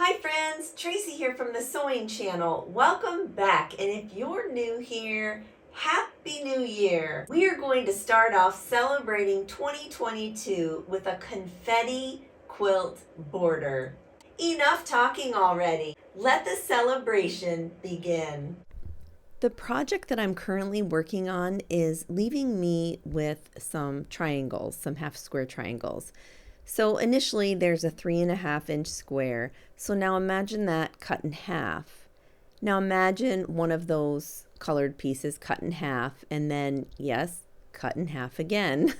Hi friends, Tracy here from the Sewing Channel. Welcome back, and if you're new here, Happy New Year! We are going to start off celebrating 2022 with a confetti quilt border. Enough talking already. Let the celebration begin. The project that I'm currently working on is leaving me with some triangles, some half square triangles. So initially there's a 3.5 inch square. So now imagine that cut in half. Now imagine one of those colored pieces cut in half and then, yes, cut in half again.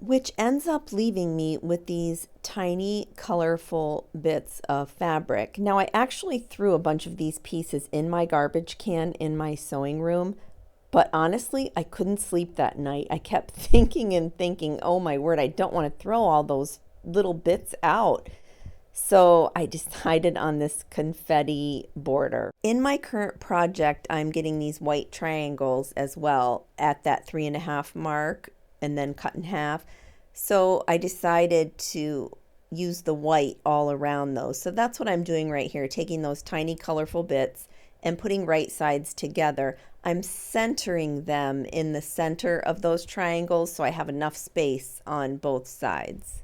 Which ends up leaving me with these tiny colorful bits of fabric. Now I actually threw a bunch of these pieces in my garbage can in my sewing room, but honestly I couldn't sleep that night. I kept thinking and thinking, oh my word, I don't want to throw all those little bits out. So I decided on this confetti border. In my current project, I'm getting these white triangles as well at that 3.5 mark and then cut in half. So I decided to use the white all around those. So that's what I'm doing right here, taking those tiny colorful bits and putting right sides together. I'm centering them in the center of those triangles so I have enough space on both sides.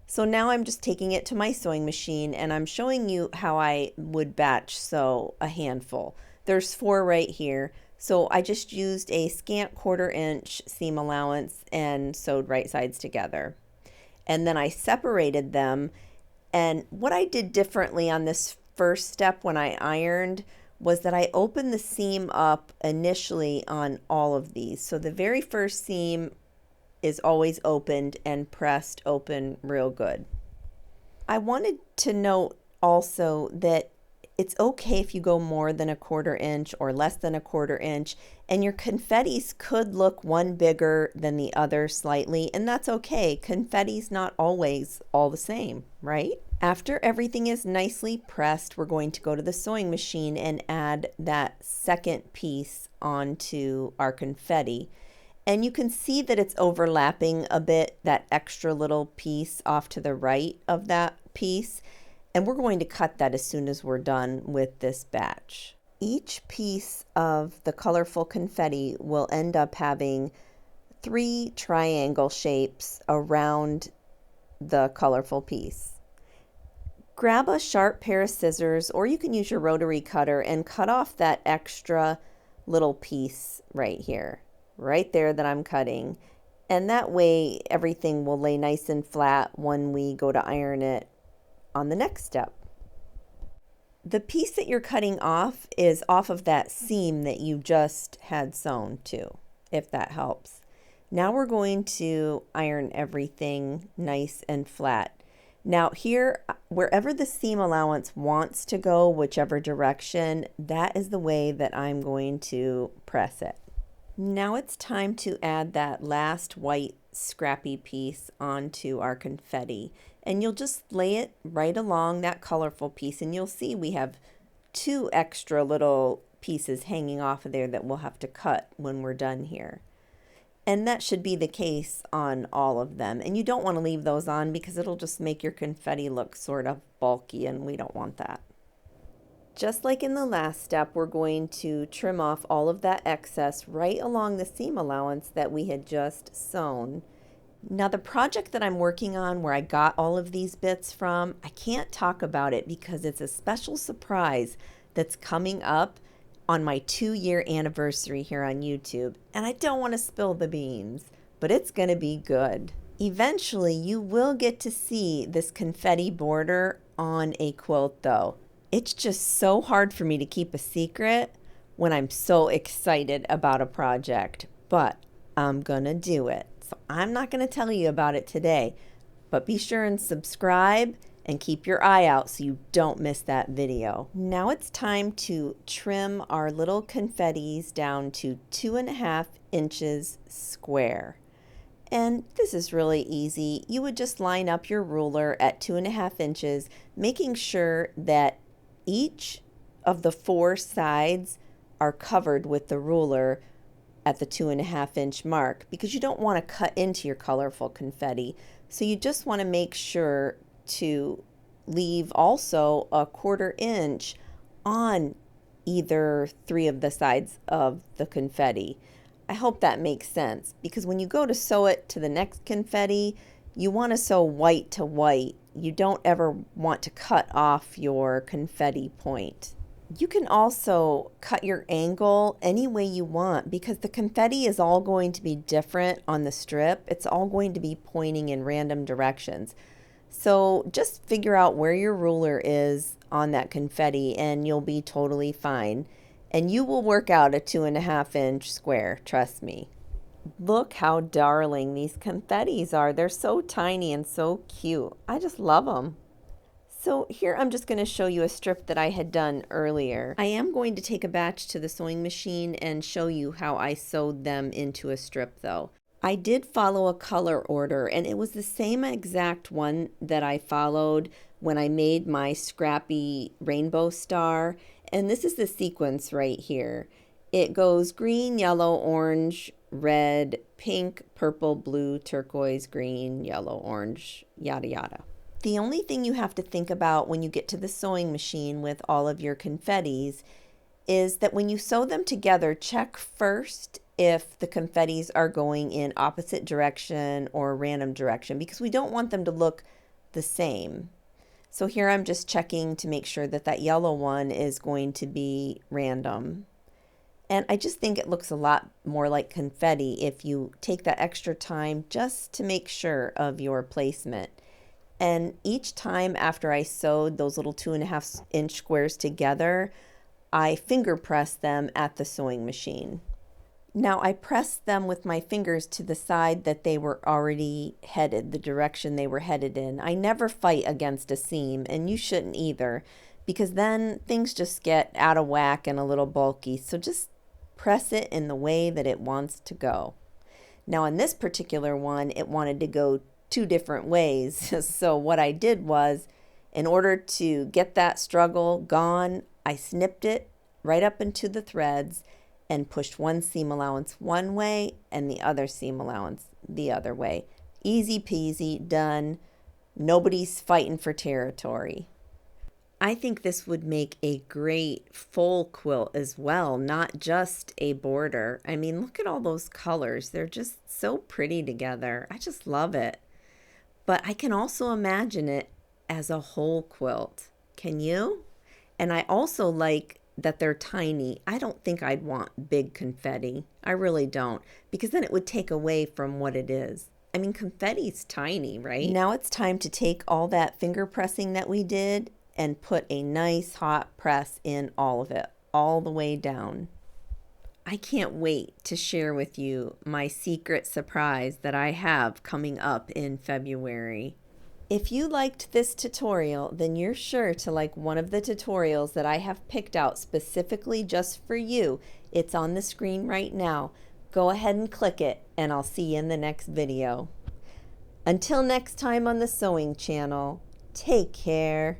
So now I'm just taking it to my sewing machine and I'm showing you how I would batch sew a handful. There's 4 right here. So I just used a scant 1/4 inch seam allowance and sewed right sides together. And then I separated them. And what I did differently on this first step when I ironed was that I opened the seam up initially on all of these. So the very first seam is always opened and pressed open real good. I wanted to note also that it's okay if you go more than a 1/4 inch or less than a 1/4 inch, and your confettis could look one bigger than the other slightly, and that's okay. Confetti's not always all the same, right? After everything is nicely pressed, we're going to go to the sewing machine and add that second piece onto our confetti. And you can see that it's overlapping a bit, that extra little piece off to the right of that piece. And we're going to cut that as soon as we're done with this batch. Each piece of the colorful confetti will end up having 3 triangle shapes around the colorful piece. Grab a sharp pair of scissors, or you can use your rotary cutter and cut off that extra little piece right here. Right there that I'm cutting, and that way everything will lay nice and flat when we go to iron it on the next step. The piece that you're cutting off is off of that seam that you just had sewn to, if that helps. Now we're going to iron everything nice and flat. Now here, wherever the seam allowance wants to go, whichever direction, that is the way that I'm going to press it. Now it's time to add that last white scrappy piece onto our confetti, and you'll just lay it right along that colorful piece, and you'll see we have 2 extra little pieces hanging off of there that we'll have to cut when we're done here. And that should be the case on all of them, and you don't want to leave those on because it'll just make your confetti look sort of bulky, and we don't want that. Just like in the last step, we're going to trim off all of that excess right along the seam allowance that we had just sewn. Now the project that I'm working on, where I got all of these bits from, I can't talk about it because it's a special surprise that's coming up on my 2-year anniversary here on YouTube, and I don't want to spill the beans, but it's going to be good. Eventually you will get to see this confetti border on a quilt though. It's just so hard for me to keep a secret when I'm so excited about a project, but I'm gonna do it. So I'm not gonna tell you about it today, but be sure and subscribe and keep your eye out so you don't miss that video. Now it's time to trim our little confettis down to 2.5 inches square. And this is really easy. You would just line up your ruler at 2.5 inches, making sure that each of the 4 sides are covered with the ruler at the 2.5 inch mark, because you don't want to cut into your colorful confetti. So you just want to make sure to leave also a 1/4 inch on either 3 of the sides of the confetti. I hope that makes sense, because when you go to sew it to the next confetti, you want to sew white to white. You don't ever want to cut off your confetti point. You can also cut your angle any way you want, because the confetti is all going to be different on the strip. It's all going to be pointing in random directions. So just figure out where your ruler is on that confetti and you'll be totally fine. And you will work out a 2.5 inch square, trust me. Look how darling these confettis are. They're so tiny and so cute. I just love them. So here I'm just going to show you a strip that I had done earlier. I am going to take a batch to the sewing machine and show you how I sewed them into a strip though. I did follow a color order, and it was the same exact one that I followed when I made my Scrappy rainbow star. And this is the sequence right here. It goes green, yellow, orange, red, pink, purple, blue, turquoise, green, yellow, orange, yada yada. The only thing you have to think about when you get to the sewing machine with all of your confettis is that when you sew them together, check first if the confettis are going in opposite direction or random direction, because we don't want them to look the same. So here I'm just checking to make sure that that yellow one is going to be random. And I just think it looks a lot more like confetti if you take that extra time just to make sure of your placement. And each time after I sewed those little 2.5 inch squares together, I finger pressed them at the sewing machine. Now I pressed them with my fingers to the side that they were already headed, the direction they were headed in. I never fight against a seam, and you shouldn't either, because then things just get out of whack and a little bulky. So just press it in the way that it wants to go. Now on this particular one, it wanted to go 2 different ways. So what I did was, in order to get that struggle gone, I snipped it right up into the threads and pushed one seam allowance one way and the other seam allowance the other way. Easy peasy, done. Nobody's fighting for territory. I think this would make a great full quilt as well, not just a border. I mean, look at all those colors. They're just so pretty together. I just love it. But I can also imagine it as a whole quilt. Can you? And I also like that they're tiny. I don't think I'd want big confetti. I really don't, because then it would take away from what it is. I mean, confetti's tiny, right? Now it's time to take all that finger pressing that we did and put a nice hot press in all of it, all the way down. I can't wait to share with you my secret surprise that I have coming up in February. If you liked this tutorial, then you're sure to like one of the tutorials that I have picked out specifically just for you. It's on the screen right now. Go ahead and click it, and I'll see you in the next video. Until next time on the Sewing Channel, take care.